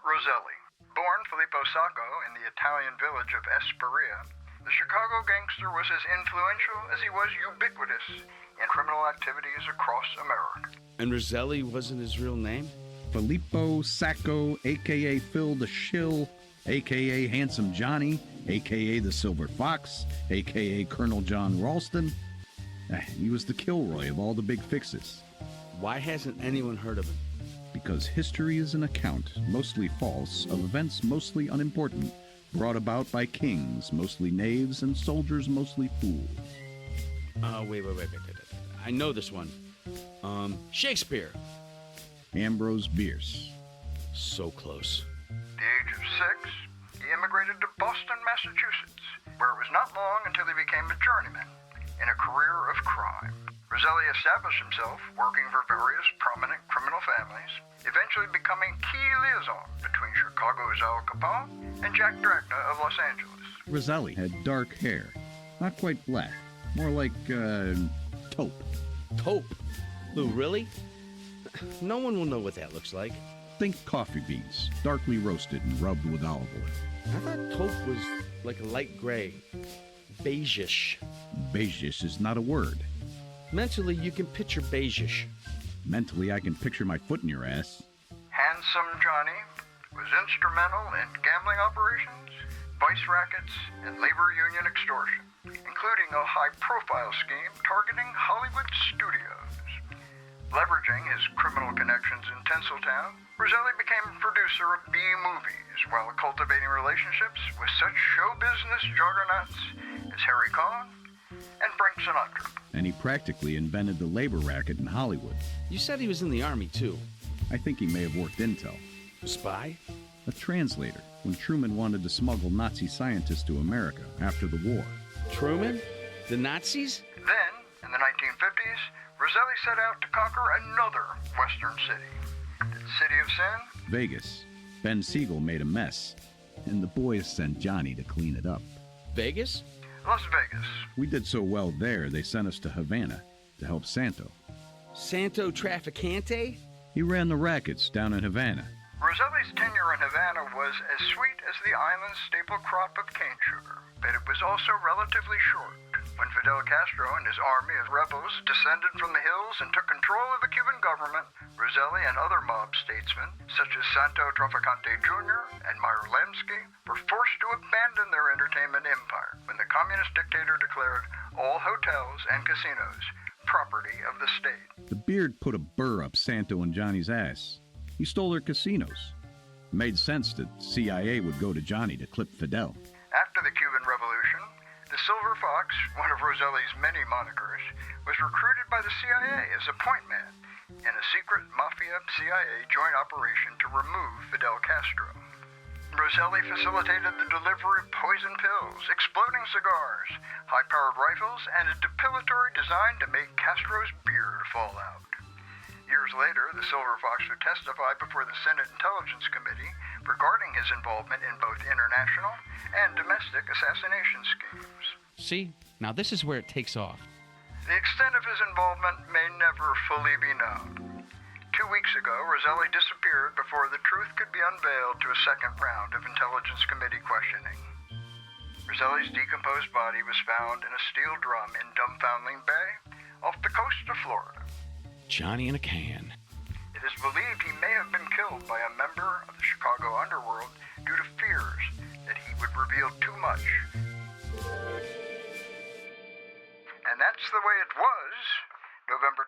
Roselli. Born Filippo Sacco in the Italian village of Esperia, the Chicago gangster was as influential as he was ubiquitous in criminal activities across America. And Roselli wasn't his real name? Filippo Sacco, a.k.a. Phil the Shill, a.k.a. Handsome Johnny, a.k.a. the Silver Fox, a.k.a. Colonel John Ralston. He was the Kilroy of all the big fixes. Why hasn't anyone heard of him? Because history is an account, mostly false, of events mostly unimportant, brought about by kings, mostly knaves, and soldiers, mostly fools. Wait. I know this one. Shakespeare. Ambrose Bierce. So close. At the age of 6, he immigrated to Boston, Massachusetts, where it was not long until he became a journeyman in a career of crime. Roselli established himself working for various prominent criminal families, eventually becoming key liaison between Chicago's Al Capone and Jack Dragna of Los Angeles. Roselli had dark hair, not quite black, more like, taupe. Taupe? Lou, really? No one will know what that looks like. Think coffee beans, darkly roasted and rubbed with olive oil. I thought taupe was like a light gray. Beigeish. Beigeish is not a word. Mentally, you can picture beigeish. Mentally, I can picture my foot in your ass. Handsome Johnny was instrumental in gambling operations, vice rackets, and labor union extortion, including a high-profile scheme targeting Hollywood studios. Leveraging his criminal connections in Tinseltown, Roselli became producer of B-movies while cultivating relationships with such show business juggernauts as Harry Cohn and Frank Sinatra. And he practically invented the labor racket in Hollywood. You said he was in the army, too. I think he may have worked intel. A spy? A translator, when Truman wanted to smuggle Nazi scientists to America after the war. Truman? The Nazis? Then, in the 1950s, Roselli set out to conquer another Western city. The City of Sin? Vegas. Ben Siegel made a mess, and the boys sent Johnny to clean it up. Vegas? Las Vegas. We did so well there, they sent us to Havana to help Santo. Santo Trafficante? He ran the rackets down in Havana. Roselli's tenure in Havana was as sweet as the island's staple crop of cane sugar, but it was also relatively short. When Fidel Castro and his army of rebels descended from the hills and took control of the Cuban government, Roselli and other mob statesmen, such as Santo Trafficante Jr. and Meyer Lansky, were forced to abandon their entertainment empire when the communist dictator declared all hotels and casinos property of the state. The beard put a burr up Santo and Johnny's ass. He stole their casinos. It made sense that CIA would go to Johnny to clip Fidel. After the Cuban Revolution, the Silver Fox, one of Roselli's many monikers, was recruited by the CIA as a point man in a secret Mafia-CIA joint operation to remove Fidel Castro. Roselli facilitated the delivery of poison pills, exploding cigars, high-powered rifles, and a depilatory design to make Castro's beard fall out. Years later, the Silver Fox would testify before the Senate Intelligence Committee regarding his involvement in both international and domestic assassination schemes. See? Now this is where it takes off. The extent of his involvement may never fully be known. 2 weeks ago, Roselli disappeared before the truth could be unveiled to a second round of Intelligence Committee questioning. Roselli's decomposed body was found in a steel drum in Dumfoundling Bay, off the coast of Florida. Johnny in a can. It is believed he may have been killed by a member of the Chicago underworld due to fears that he would reveal too much. And that's the way it was, November